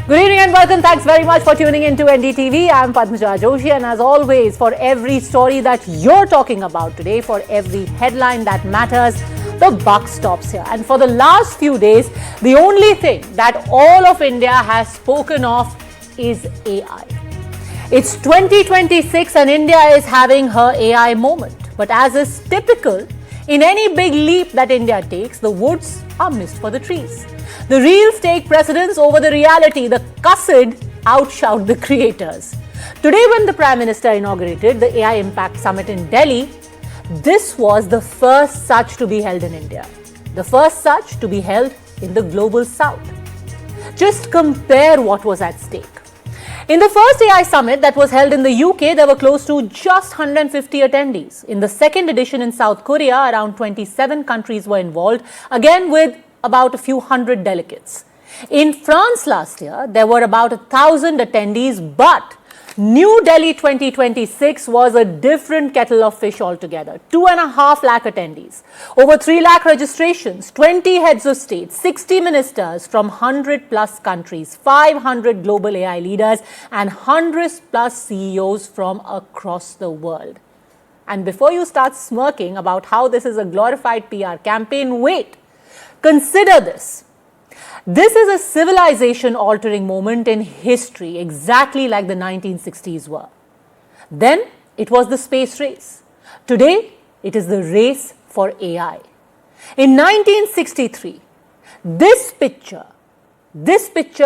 Good evening and welcome. Thanks very much for tuning in to NDTV. I'm Padmaja Joshi, and as always, for every story that you're talking about today, for every headline that matters, the buck stops here. And for the last few days, the only thing that all of India has spoken of is AI. It's 2026 and India is having her AI moment. But as is typical, in any big leap that India takes, the woods are missed for the trees. The reels take precedence over the reality. The cussed outshout the creators. Today, when the Prime Minister inaugurated the AI Impact Summit in Delhi, this was the first such to be held in India. The first such to be held in the global south. Just compare what was at stake. In the first AI summit that was held in the UK, there were close to just 150 attendees. In the second edition in South Korea, around 27 countries were involved, again with about a few hundred delegates. In France last year, there were about 1,000 attendees, but New Delhi 2026 was a different kettle of fish altogether. 2.5 lakh attendees, over 3 lakh registrations, 20 heads of state, 60 ministers from 100 plus countries, 500 global AI leaders, and hundreds plus CEOs from across the world. And before you start smirking about how this is a glorified PR campaign, wait. Consider this. This is a civilization-altering moment in history, exactly like the 1960s were. Then it was the space race. Today, it is the race for AI. In 1963, this picture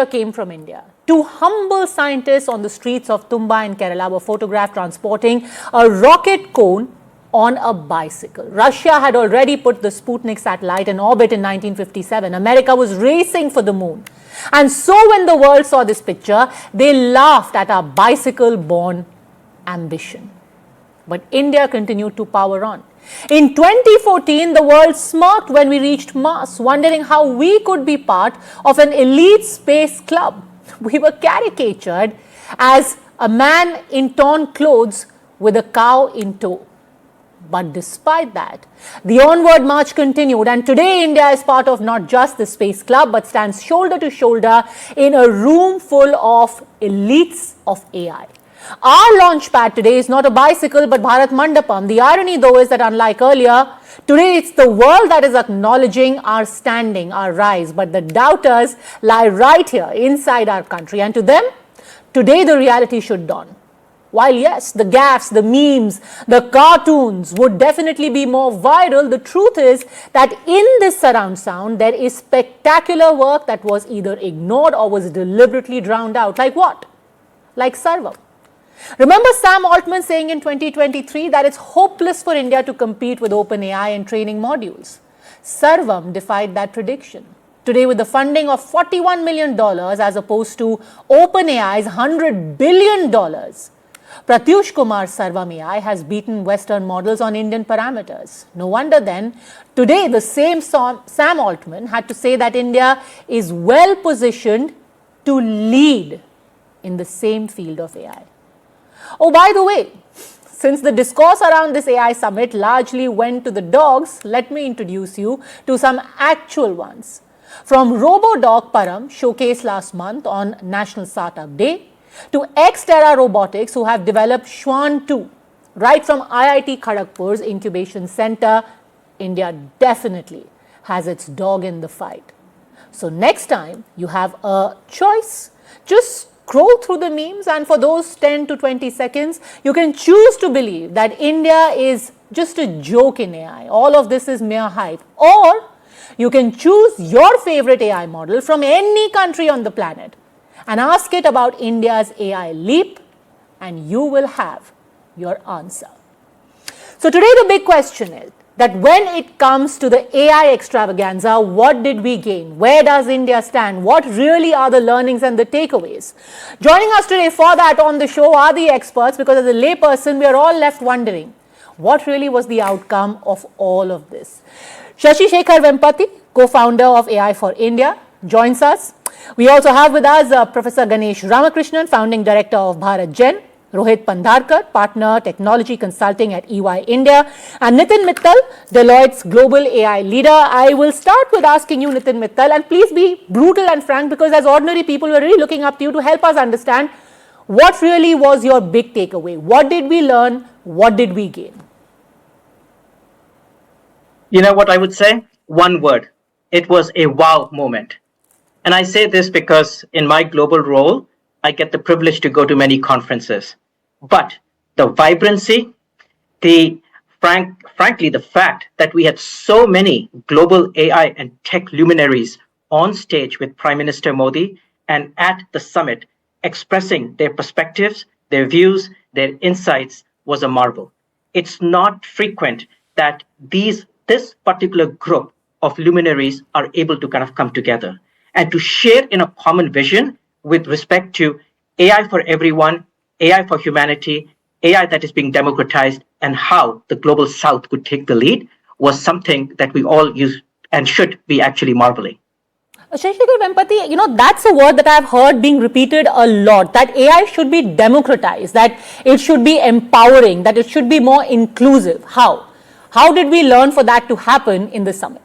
came from India. Two humble scientists on the streets of Thumba in Kerala were photographed transporting a rocket cone on a bicycle. Russia had already put the Sputnik satellite in orbit in 1957. America was racing for the moon. And so when the world saw this picture, they laughed at our bicycle-born ambition. But India continued to power on. In 2014, the world smirked when we reached Mars, wondering how we could be part of an elite space club. We were caricatured as a man in torn clothes with a cow in tow. But despite that, the onward march continued, and today India is part of not just the space club but stands shoulder to shoulder in a room full of elites of AI. Our launch pad today is not a bicycle but Bharat Mandapam. The irony though is that unlike earlier, today it's the world that is acknowledging our standing, our rise, but the doubters lie right here inside our country, and to them, today the reality should dawn. While yes, the gaffes, the memes, the cartoons would definitely be more viral, the truth is that in this surround sound, there is spectacular work that was either ignored or was deliberately drowned out. Like what? Like Sarvam. Remember Sam Altman saying in 2023 that it's hopeless for India to compete with OpenAI in training modules. Sarvam defied that prediction. Today, with the funding of $41 million as opposed to OpenAI's $100 billion, Pratyush Kumar's Sarvam AI has beaten Western models on Indian parameters. No wonder then, today the same Sam Altman had to say that India is well positioned to lead in the same field of AI. Oh, by the way, since the discourse around this AI summit largely went to the dogs, let me introduce you to some actual ones. From RoboDog Param, showcased last month on National Startup Day, to Xterra Robotics, who have developed Schwan 2, right from IIT Kharagpur's incubation center, India definitely has its dog in the fight. So next time you have a choice, just scroll through the memes, and for those 10 to 20 seconds, you can choose to believe that India is just a joke in AI. All of this is mere hype. Or you can choose your favorite AI model from any country on the planet and ask it about India's AI leap, and you will have your answer. So today the big question is that when it comes to the AI extravaganza, what did we gain? Where does India stand? What really are the learnings and the takeaways? Joining us today for that on the show are the experts, because as a layperson, we are all left wondering, what really was the outcome of all of this? Shashi Shekhar Vempati, co-founder of AI for India, joins us. We also have with us Professor Ganesh Ramakrishnan, founding director of Bharat Gen, Rohit Pandharkar, Partner Technology Consulting at EY India, and Nitin Mittal, Deloitte's Global AI Leader. I will start with asking you, Nitin Mittal, and please be brutal and frank, because as ordinary people, we're really looking up to you to help us understand what really was your big takeaway. What did we learn? What did we gain? You know what I would say? One word. It was a wow moment. And I say this because in my global role, I get the privilege to go to many conferences. But the vibrancy, frankly, the fact that we had so many global AI and tech luminaries on stage with Prime Minister Modi and at the summit expressing their perspectives, their views, their insights was a marvel. It's not frequent that this particular group of luminaries are able to kind of come together and to share in a common vision with respect to AI for everyone, AI for humanity, AI that is being democratized, and how the global south could take the lead was something that we all use and should be actually marveling. Shashikar Vempati, that's a word that I've heard being repeated a lot, that AI should be democratized, that it should be empowering, that it should be more inclusive. How? How did we learn for that to happen in the summit?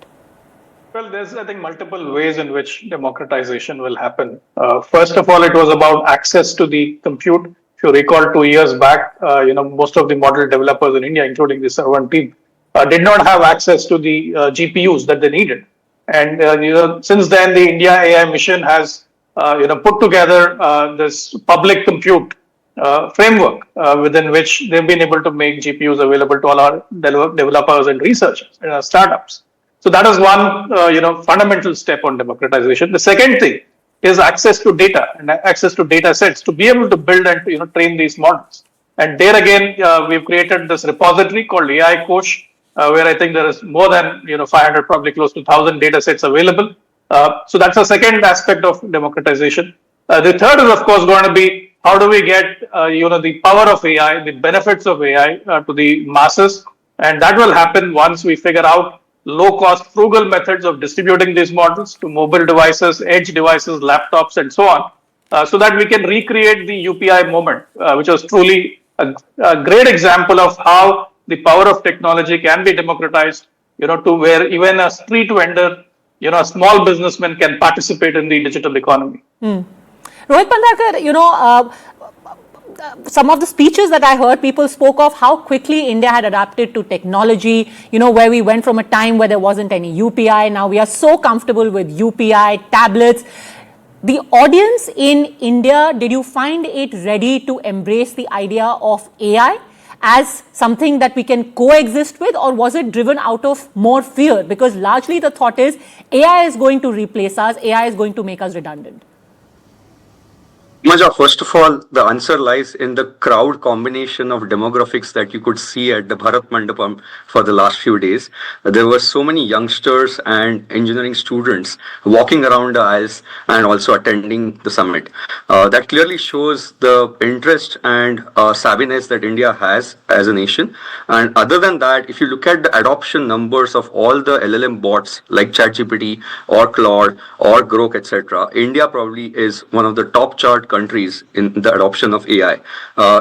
Well, there's, I think, multiple ways in which democratization will happen. First of all, it was about access to the compute. If you recall, 2 years back, most of the model developers in India, including the servant team, did not have access to the GPUs that they needed. And since then, the India AI mission has put together this public compute framework within which they've been able to make GPUs available to all our developers and researchers and startups. So that is one fundamental step on democratization. The second thing is access to data and access to data sets to be able to build and train these models. And there again, we've created this repository called AI Kosh, where I think there is more than 500, probably close to 1,000 data sets available. So that's the second aspect of democratization. The third is, of course, going to be how do we get the power of AI, the benefits of AI to the masses, and that will happen once we figure out low-cost, frugal methods of distributing these models to mobile devices, edge devices, laptops, and so on, so that we can recreate the UPI moment, which was truly a great example of how the power of technology can be democratized, to where even a street vendor, a small businessman can participate in the digital economy. Rohit Pandharkar, some of the speeches that I heard, people spoke of how quickly India had adapted to technology, where we went from a time where there wasn't any UPI. Now we are so comfortable with UPI, tablets. The audience in India, did you find it ready to embrace the idea of AI as something that we can coexist with, or was it driven out of more fear? Because largely the thought is AI is going to replace us, AI is going to make us redundant. Maja, first of all, the answer lies in the crowd combination of demographics that you could see at the Bharat Mandapam for the last few days. There were so many youngsters and engineering students walking around the aisles and also attending the summit. That clearly shows the interest and savviness that India has as a nation. And other than that, if you look at the adoption numbers of all the LLM bots like ChatGPT or Claude or Grok, etc., India probably is one of the top chart countries in the adoption of AI.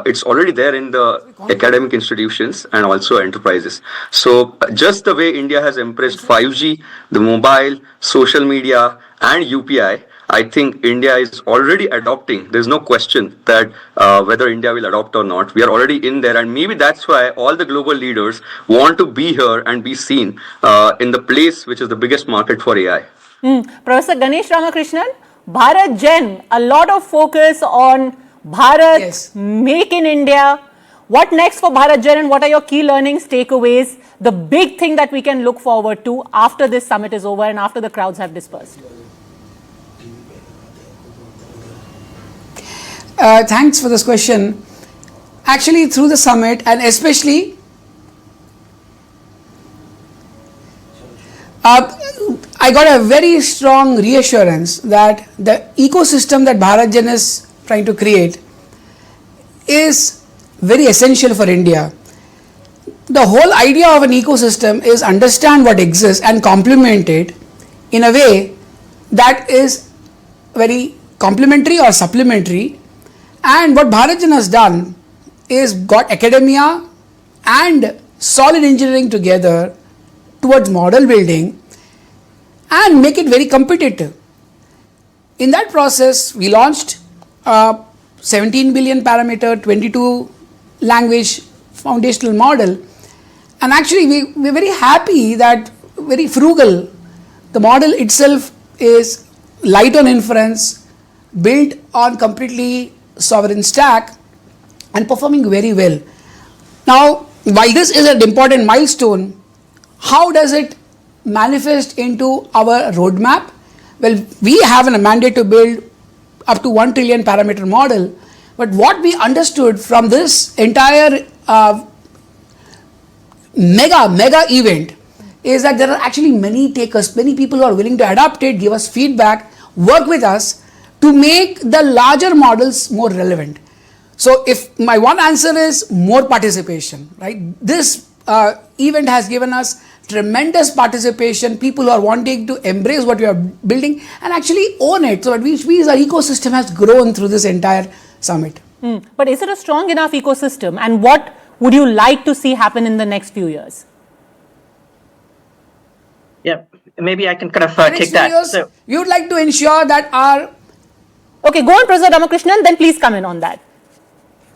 It's already there in the academic institutions and also enterprises. So just the way India has embraced 5G, the mobile, social media, and UPI, I think India is already adopting. There's no question that whether India will adopt or not. We are already in there, and maybe that's why all the global leaders want to be here and be seen in the place which is the biggest market for AI. Professor Ganesh Ramakrishnan, Bharat Gen, a lot of focus on Bharat, yes. Make in India. What next for Bharat Gen, and what are your key learnings, takeaways, the big thing that we can look forward to after this summit is over and after the crowds have dispersed? Thanks for this question. Actually, through the summit, and especially I got a very strong reassurance that the ecosystem that Bharat Gen is trying to create is very essential for India. The whole idea of an ecosystem is understand what exists and complement it in a way that is very complementary or supplementary. And what Bharat Gen has done is got academia and solid engineering together towards model building and make it very competitive. In that process, we launched 17 billion parameter, 22 language foundational model, and actually we're very happy that very frugal. The model itself is light on inference, built on completely sovereign stack, and performing very well. Now, while this is an important milestone, how does it manifest into our roadmap? Well, we have a mandate to build up to 1 trillion parameter model, but what we understood from this entire mega event is that there are actually many takers, many people who are willing to adopt it, give us feedback, work with us to make the larger models more relevant. So if my one answer is more participation, right? This event has given us tremendous participation, people who are wanting to embrace what we are building and actually own it. So which means our ecosystem has grown through this entire summit. But is it a strong enough ecosystem, and what would you like to see happen in the next few years? Yeah, maybe I can kind of take that. So, we would like to ensure that our... Okay, go on, Professor Ramakrishnan, then please come in on that.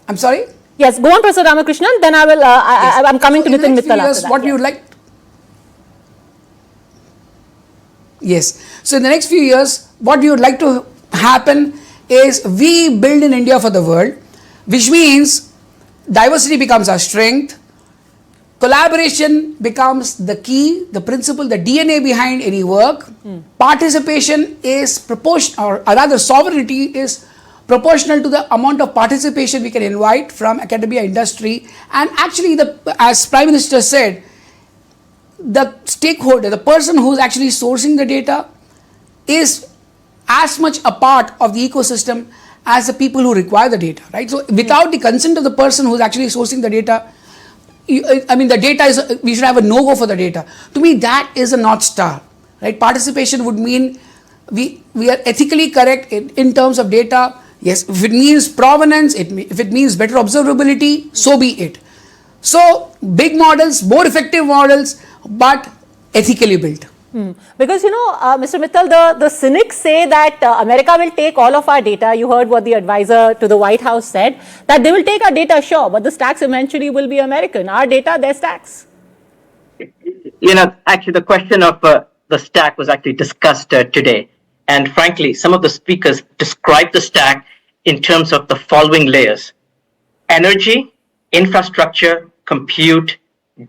I'm sorry? Yes, go on, Professor Ramakrishnan, then I will, yes. I'm coming So to Nitin Mittal after that. What we would like... Yes. So in the next few years, what we would like to happen is we build in India for the world, which means diversity becomes our strength, collaboration becomes the key, the principle, the DNA behind any work. Participation is proportional, or rather sovereignty is proportional to the amount of participation we can invite from academia, industry, and actually, as Prime Minister said, the stakeholder, the person who's actually sourcing the data is as much a part of the ecosystem as the people who require the data, right? So without the consent of the person who's actually sourcing the data, the data is, we should have a no-go for the data. To me, that is a North Star, right? Participation would mean we are ethically correct in terms of data. Yes, if it means provenance, if it means better observability, so be it. So big models, more effective models, but ethically built. Because, Mr. Mittal, the cynics say that America will take all of our data. You heard what the advisor to the White House said, that they will take our data, sure, but the stacks eventually will be American. Our data, their stacks. Actually, the question of the stack was actually discussed today. And frankly, some of the speakers described the stack in terms of the following layers: energy, infrastructure, compute,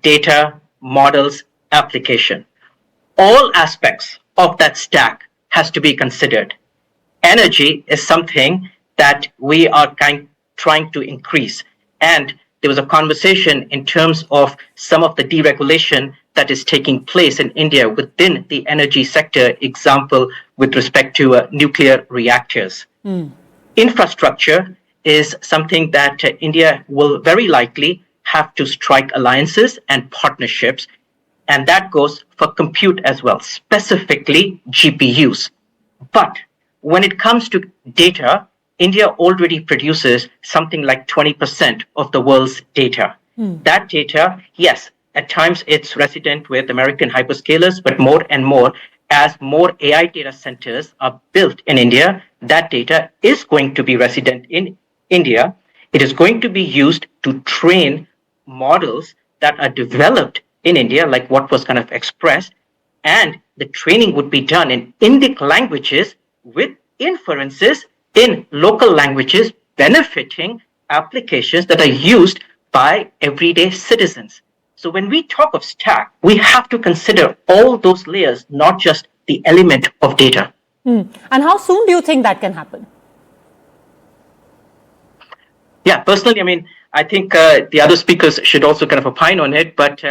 data, models, application. All aspects of that stack has to be considered. Energy is something that we are trying to increase. And there was a conversation in terms of some of the deregulation that is taking place in India within the energy sector, example, with respect to nuclear reactors. Infrastructure is something that India will very likely have to strike alliances and partnerships, and that goes for compute as well, specifically GPUs. But when it comes to data, India already produces something like 20% of the world's data. That data, yes, at times it's resident with American hyperscalers, but more and more, as more AI data centers are built in India, that data is going to be resident in India. It is going to be used to train models that are developed in India, like what was kind of expressed, and the training would be done in Indic languages with inferences in local languages, benefiting applications that are used by everyday citizens. So when we talk of stack, we have to consider all those layers, not just the element of data. And how soon do you think that can happen? Yeah, personally, I think the other speakers should also kind of opine on it, but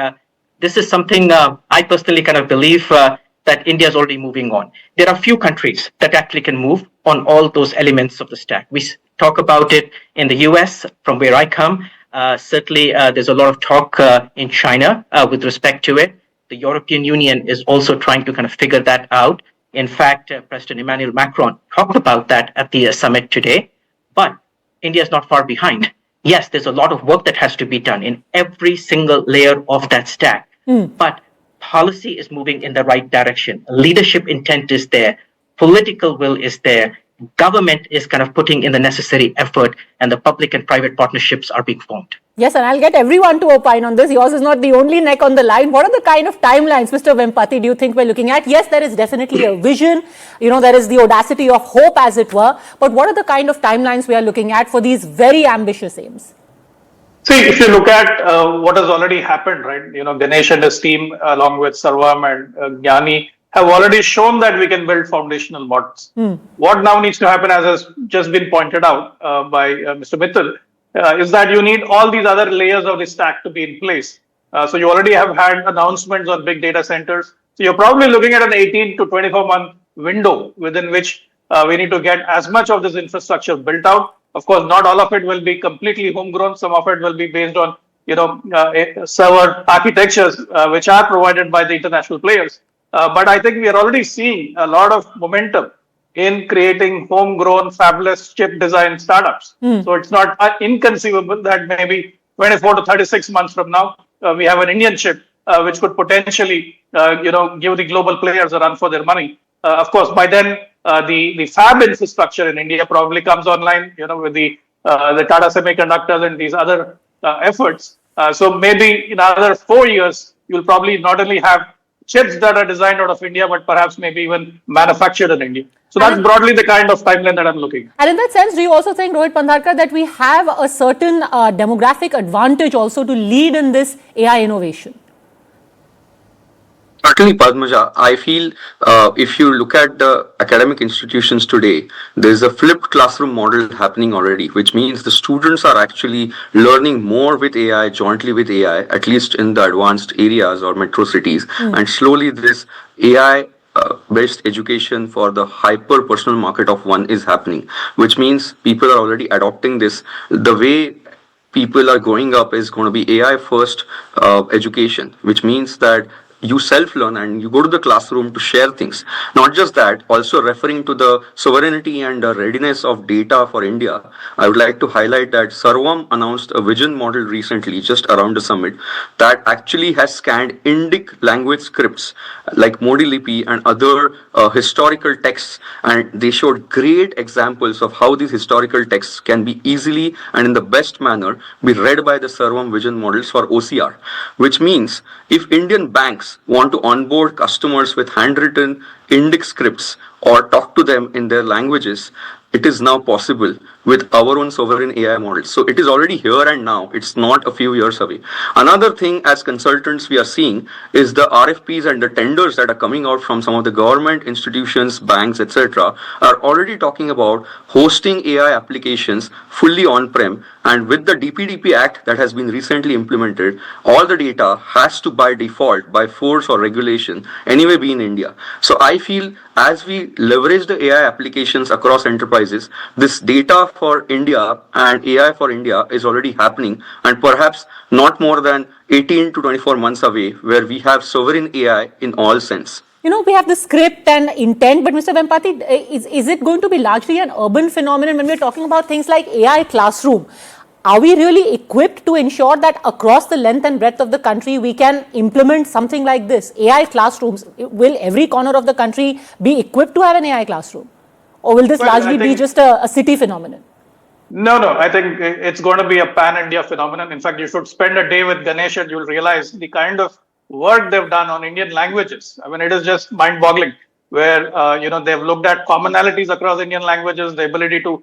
this is something I personally kind of believe that India is already moving on. There are few countries that actually can move on all those elements of the stack. We talk about it in the US, from where I come. Certainly, there's a lot of talk in China with respect to it. The European Union is also trying to kind of figure that out. In fact, President Emmanuel Macron talked about that at the summit today. But India is not far behind. Yes, there's a lot of work that has to be done in every single layer of that stack. But policy is moving in the right direction. Leadership intent is there. Political will is there. Government is kind of putting in the necessary effort, and the public and private partnerships are being formed. Yes, and I'll get everyone to opine on this. Yours is not the only neck on the line. What are the kind of timelines, Mr. Vempati, do you think we're looking at? Yes, there is definitely a vision. There is the audacity of hope, as it were. But what are the kind of timelines we are looking at for these very ambitious aims? See, if you look at what has already happened, right? Ganesh and his team, along with Sarvam and Jnani, have already shown that we can build foundational models. What now needs to happen, as has just been pointed out by Mr. Mittal, is that you need all these other layers of the stack to be in place. So you already have had announcements on big data centers. So you're probably looking at an 18 to 24-month window within which we need to get as much of this infrastructure built out. Of course, not all of it will be completely homegrown. Some of it will be based on, server architectures which are provided by the international players. But I think we are already seeing a lot of momentum in creating homegrown, fabulous chip design startups. So it's not inconceivable that maybe 24 to 36 months from now, we have an Indian chip which could potentially, give the global players a run for their money. Of course, by then, the fab infrastructure in India probably comes online, with the Tata Semiconductors and these other efforts. So maybe in another 4 years, you'll probably not only have chips that are designed out of India, but perhaps maybe even manufactured in India. So that's broadly the kind of timeline that I'm looking at. And in that sense, do you also think, Rohit Pandharkar, that we have a certain demographic advantage also to lead in this AI innovation? Certainly, Padmaja, I feel if you look at the academic institutions today, there's a flipped classroom model happening already, which means the students are actually learning more with AI, jointly with AI, at least in the advanced areas or metro cities. And slowly this AI based education for the hyper personal market of one is happening, which means people are already adopting this. The way people are growing up is going to be AI first education, which means that you self-learn and you go to the classroom to share things. Not just that, also referring to the sovereignty and the readiness of data for India, I would like to highlight that Sarvam announced a vision model recently, just around the summit, that actually has scanned Indic language scripts like Modi Lipi and other historical texts, and they showed great examples of how these historical texts can be easily and in the best manner be read by the Sarvam vision models for OCR, which means if Indian banks want to onboard customers with handwritten Indic scripts or talk to them in their languages, it is now possible with our own sovereign AI models. So it is already here and now. It's not a few years away. Another thing as consultants we are seeing is the RFPs and the tenders that are coming out from some of the government institutions, banks, etc. are already talking about hosting AI applications fully on-prem, and with the DPDP Act that has been recently implemented, all the data has to by default, by force or regulation, anyway be in India. So I feel as we leverage the AI applications across enterprises, this data for India and AI for India is already happening, and perhaps not more than 18 to 24 months away, where we have sovereign AI in all sense. We have the script and intent, but Mr. Vempati, is it going to be largely an urban phenomenon when we're talking about things like AI classroom? Are we really equipped to ensure that across the length and breadth of the country we can implement something like this? AI classrooms, will every corner of the country be equipped to have an AI classroom? Or will this largely be just a city phenomenon? No, I think it's going to be a pan-India phenomenon. In fact, you should spend a day with Ganesh and you'll realize the kind of work they've done on Indian languages. I mean, it is just mind-boggling where, they've looked at commonalities across Indian languages, the ability to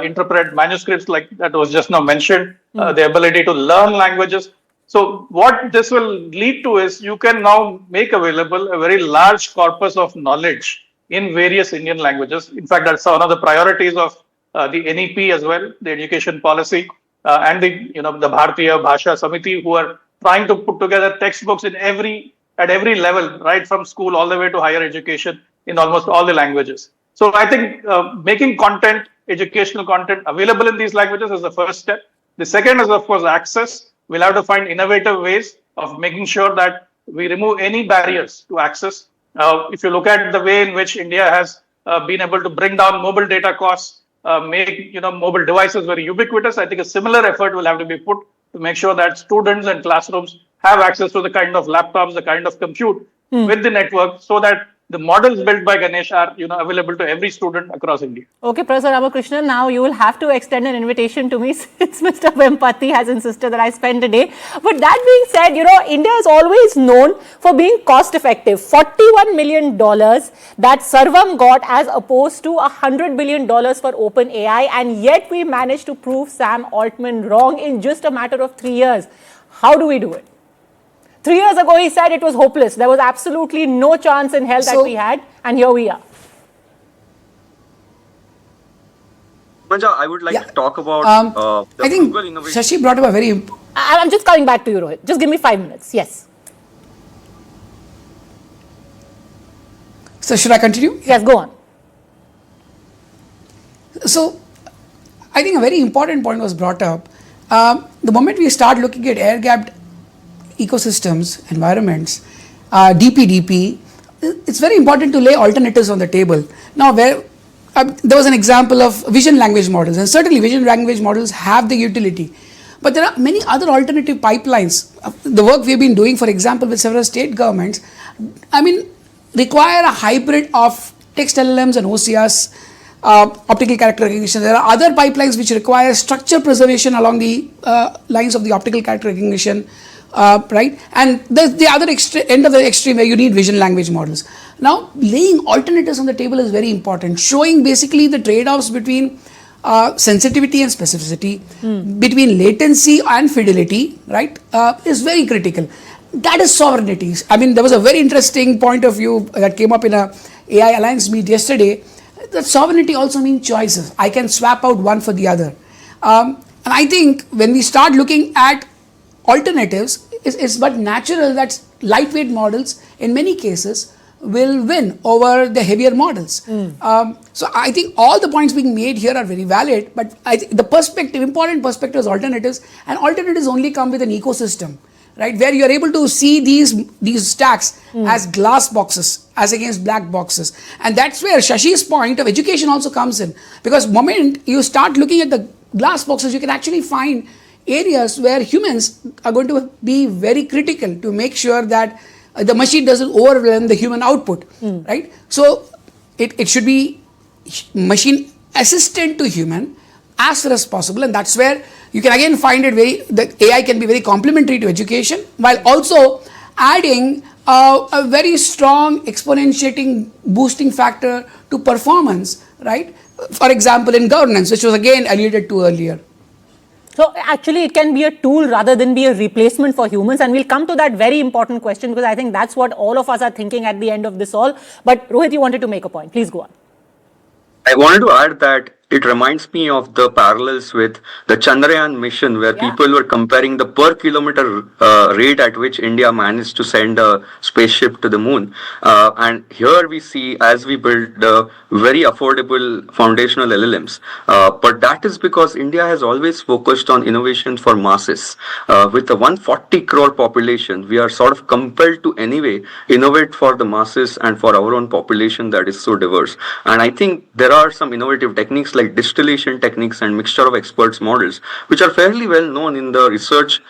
interpret manuscripts like that was just now mentioned, the ability to learn languages. So what this will lead to is you can now make available a very large corpus of knowledge in various Indian languages. In fact, that's one of the priorities of the NEP as well, the education policy, and the Bharatiya Bhasha Samiti, who are trying to put together textbooks at every level, right from school all the way to higher education in almost all the languages. So I think making content, educational content available in these languages is the first step. The second is, of course, access. We'll have to find innovative ways of making sure that we remove any barriers to access. If you look at the way in which India has been able to bring down mobile data costs, make mobile devices very ubiquitous. I think a similar effort will have to be put to make sure that students and classrooms have access to the kind of laptops, the kind of compute with the network, so that the models built by Ganesh are available to every student across India. Okay, Professor Ramakrishnan, now you will have to extend an invitation to me since Mr. Vempati has insisted that I spend a day. But that being said, India is always known for being cost effective. $41 million that Sarvam got as opposed to $100 billion for OpenAI, and yet we managed to prove Sam Altman wrong in just a matter of 3 years. How do we do it? 3 years ago, he said it was hopeless. There was absolutely no chance in hell that we had, and here we are. Manja, I would like to talk about the I think Google innovation. Shashi brought up a very I'm just coming back to you, Rohit. Just give me 5 minutes. Yes. So should I continue? Yes, go on. So I think a very important point was brought up. The moment we start looking at air-gapped ecosystems, environments, DPDP, it's very important to lay alternatives on the table. Now, there was an example of vision language models, and certainly vision language models have the utility. But there are many other alternative pipelines. The work we've been doing, for example, with several state governments, require a hybrid of text LLMs and OCRs, optical character recognition. There are other pipelines which require structure preservation along the lines of the optical character recognition. Right, and the other end of the extreme where you need vision language models. Now, laying alternatives on the table is very important, showing basically the trade-offs between sensitivity and specificity, between latency and fidelity, right, is very critical. That is sovereignty. There was a very interesting point of view that came up in a AI Alliance meet yesterday. That sovereignty also means choices. I can swap out one for the other. And I think when we start looking at alternatives, it's but natural that lightweight models in many cases will win over the heavier models. So I think all the points being made here are very valid, but I think the important perspective is alternatives, and alternatives only come with an ecosystem, right, where you are able to see these stacks as glass boxes as against black boxes. And that's where Shashi's point of education also comes in, because the moment you start looking at the glass boxes, you can actually find areas where humans are going to be very critical to make sure that the machine doesn't overwhelm the human output, right? So it should be machine assistant to human as far as possible, and that's where you can again find it the AI can be very complementary to education while also adding a very strong exponentiating boosting factor to performance, right? For example, in governance, which was again alluded to earlier. So actually it can be a tool rather than be a replacement for humans, and we'll come to that very important question because I think that's what all of us are thinking at the end of this all. But Rohit, you wanted to make a point. Please go on. I wanted to add that it reminds me of the parallels with the Chandrayaan mission, where people were comparing the per kilometer rate at which India managed to send a spaceship to the moon. And here we see, as we build the very affordable foundational LLMs, but that is because India has always focused on innovation for masses. With the 140 crore population, we are sort of compelled to anyway innovate for the masses and for our own population that is so diverse. And I think there are some innovative techniques like distillation techniques and mixture of experts models, which are fairly well known in the research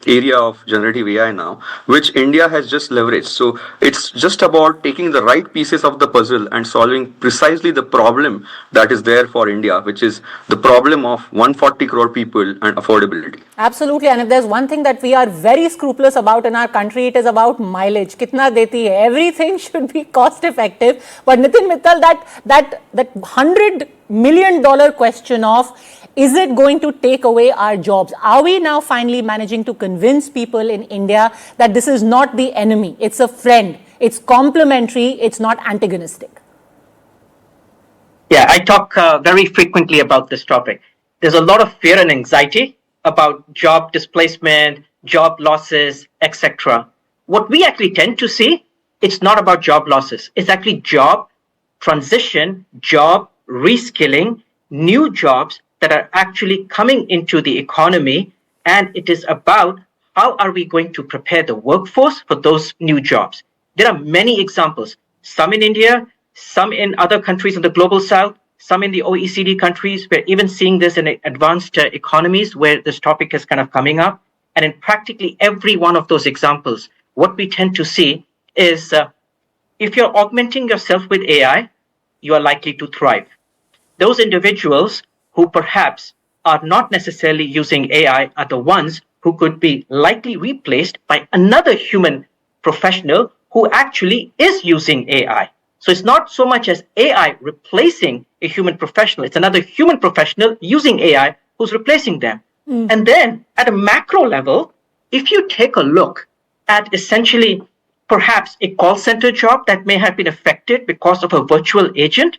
area of generative AI now, which India has just leveraged. So it's just about taking the right pieces of the puzzle and solving precisely the problem that is there for India, which is the problem of 140 crore people and affordability. Absolutely, and if there's one thing that we are very scrupulous about in our country, it is about mileage. Kitna deti hai? Everything should be cost effective. But Nitin Mittal, that $100 million question of, is it going to take away our jobs? Are we now finally managing to convince people in India that this is not the enemy, it's a friend, it's complementary, it's not antagonistic? Yeah, I talk very frequently about this topic. There's a lot of fear and anxiety about job displacement, job losses, etc. What we actually tend to see, it's not about job losses. It's actually job transition, job reskilling, new jobs that are actually coming into the economy. And it is about how are we going to prepare the workforce for those new jobs. There are many examples, some in India, some in other countries in the global south, some in the OECD countries. We're even seeing this in advanced economies where this topic is kind of coming up. And in practically every one of those examples, what we tend to see is if you're augmenting yourself with AI, you are likely to thrive. Those individuals who perhaps are not necessarily using AI are the ones who could be likely replaced by another human professional who actually is using AI. So it's not so much as AI replacing a human professional, it's another human professional using AI who's replacing them. And then at a macro level, if you take a look at essentially perhaps a call center job that may have been affected because of a virtual agent,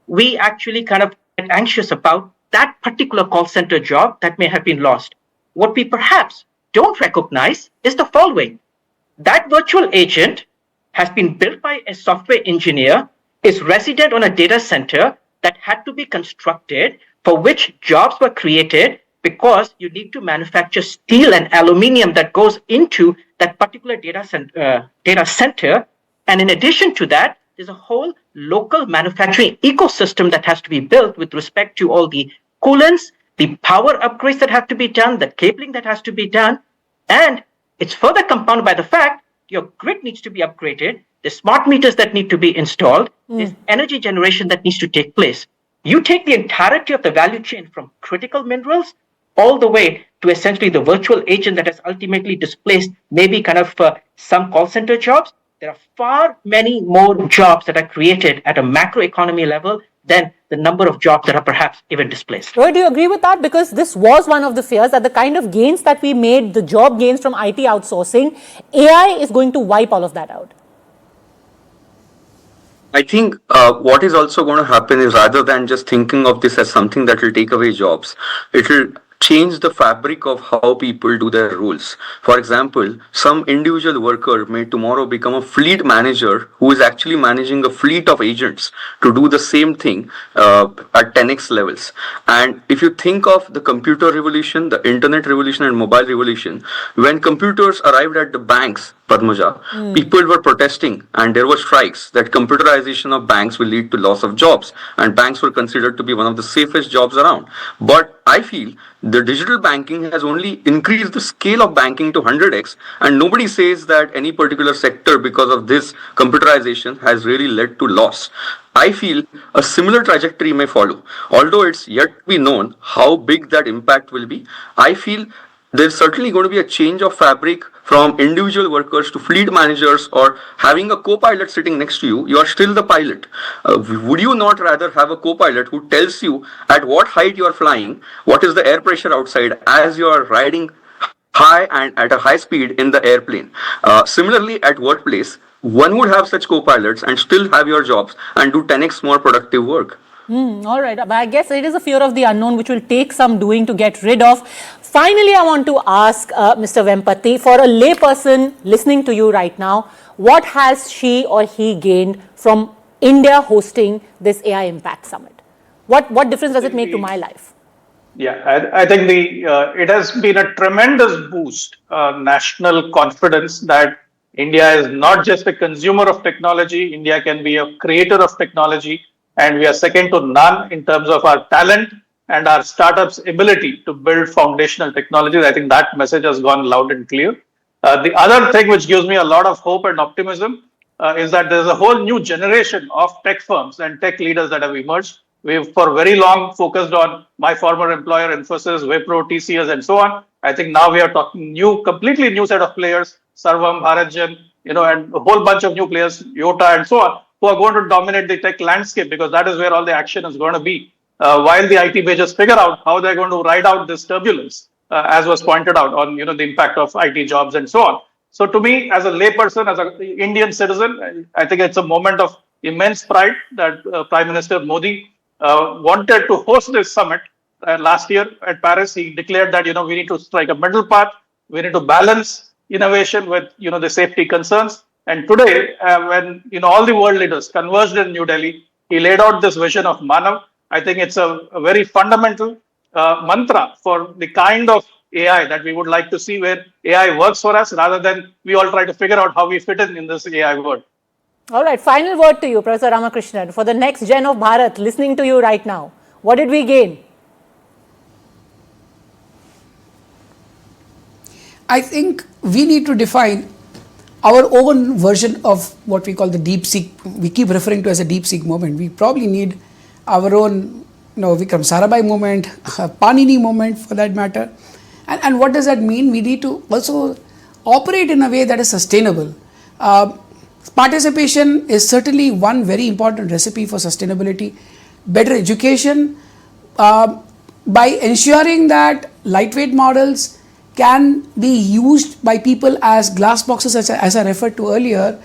we actually kind of get anxious about that particular call center job that may have been lost. What we perhaps don't recognize is the following. That virtual agent has been built by a software engineer, is resident on a data center that had to be constructed, for which jobs were created because you need to manufacture steel and aluminium that goes into that particular data center. And in addition to that, there's a whole local manufacturing ecosystem that has to be built with respect to all the coolants, the power upgrades that have to be done, the cabling that has to be done. And it's further compounded by the fact your grid needs to be upgraded, there's smart meters that need to be installed, there's energy generation that needs to take place. You take the entirety of the value chain from critical minerals all the way to essentially the virtual agent that has ultimately displaced maybe kind of some call center jobs. There are far many more jobs that are created at a macroeconomy level than the number of jobs that are perhaps even displaced. Rohit, do you agree with that? Because this was one of the fears that the kind of gains that we made, the job gains from IT outsourcing, AI is going to wipe all of that out. I think what is also going to happen is, rather than just thinking of this as something that will take away jobs, it will change the fabric of how people do their roles. For example, some individual worker may tomorrow become a fleet manager who is actually managing a fleet of agents to do the same thing at 10x levels. And if you think of the computer revolution, the internet revolution, and mobile revolution, when computers arrived at the banks, Padmaja, people were protesting and there were strikes that computerization of banks will lead to loss of jobs, and banks were considered to be one of the safest jobs around. But I feel the digital banking has only increased the scale of banking to 100x, and nobody says that any particular sector because of this computerization has really led to loss. I feel a similar trajectory may follow. Although it's yet to be known how big that impact will be, I feel there's certainly going to be a change of fabric from individual workers to fleet managers, or having a co-pilot sitting next to you. You are still the pilot. Would you not rather have a co-pilot who tells you at what height you are flying, what is the air pressure outside as you are riding high and at a high speed in the airplane? Similarly, at workplace, one would have such co-pilots and still have your jobs and do 10x more productive work. All right. But I guess it is a fear of the unknown which will take some doing to get rid of. Finally, I want to ask Mr. Vempati, for a layperson listening to you right now, what has she or he gained from India hosting this AI Impact Summit? What difference does it make to my life? Yeah, I think it has been a tremendous boost, national confidence that India is not just a consumer of technology. India can be a creator of technology, and we are second to none in terms of our talent and our startups' ability to build foundational technologies. I think that message has gone loud and clear. The other thing which gives me a lot of hope and optimism is that there's a whole new generation of tech firms and tech leaders that have emerged. We've for very long focused on my former employer, Infosys, Wipro, TCS, and so on. I think now we are talking completely new set of players, Sarvam, Bharatjan, and a whole bunch of new players, Yota, and so on, who are going to dominate the tech landscape, because that is where all the action is going to be. While the IT majors figure out how they're going to ride out this turbulence, as was pointed out on the impact of IT jobs and so on. So to me, as a layperson, as an Indian citizen, I think it's a moment of immense pride that Prime Minister Modi wanted to host this summit last year at Paris. He declared that we need to strike a middle path. We need to balance innovation with the safety concerns. And today, when all the world leaders converged in New Delhi, he laid out this vision of Manav. I think it's a very fundamental mantra for the kind of AI that we would like to see, where AI works for us rather than we all try to figure out how we fit in this AI world. All right, final word to you, Professor Ramakrishnan, for the next gen of Bharat listening to you right now. What did we gain? I think we need to define our own version of what we call the deep seek. We keep referring to as a deep seek movement. We probably need our own, Vikram Sarabhai movement, Panini movement for that matter. And what does that mean? We need to also operate in a way that is sustainable. Participation is certainly one very important recipe for sustainability. Better education, by ensuring that lightweight models can be used by people as glass boxes, as I referred to earlier.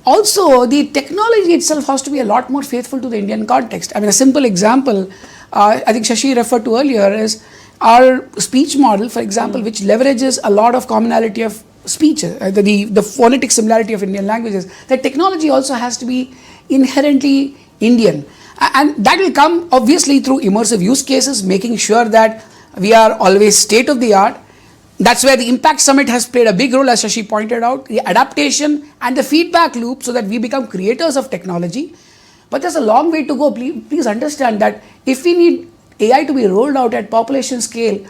Also, the technology itself has to be a lot more faithful to the Indian context. I mean, a simple example, I think Shashi referred to earlier, is our speech model, for example, which leverages a lot of commonality of speech, the phonetic similarity of Indian languages. The technology also has to be inherently Indian. And that will come obviously through immersive use cases, making sure that we are always state of the art. That's where the Impact Summit has played a big role, as Shashi pointed out, the adaptation and the feedback loop so that we become creators of technology. But there's a long way to go. Please understand that if we need AI to be rolled out at population scale,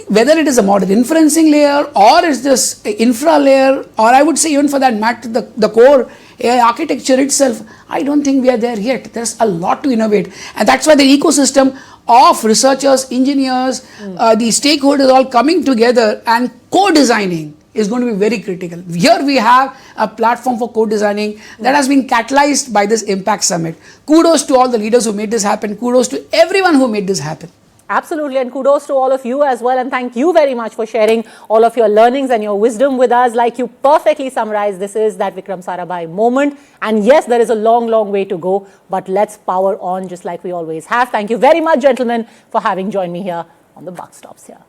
whether it is a model inferencing layer or is this infra layer, or I would say even for that matter, the core AI architecture itself, I don't think we are there yet. There's a lot to innovate. And that's why the ecosystem of researchers, engineers, the stakeholders all coming together and co-designing is going to be very critical. Here we have a platform for co-designing that has been catalyzed by this Impact Summit. Kudos to all the leaders who made this happen. Kudos to everyone who made this happen. Absolutely, and kudos to all of you as well, and thank you very much for sharing all of your learnings and your wisdom with us. Like you perfectly summarized, this is that Vikram Sarabhai moment, and yes, there is a long, long way to go, but let's power on just like we always have. Thank you very much, gentlemen, for having joined me here on the Buck Stops here.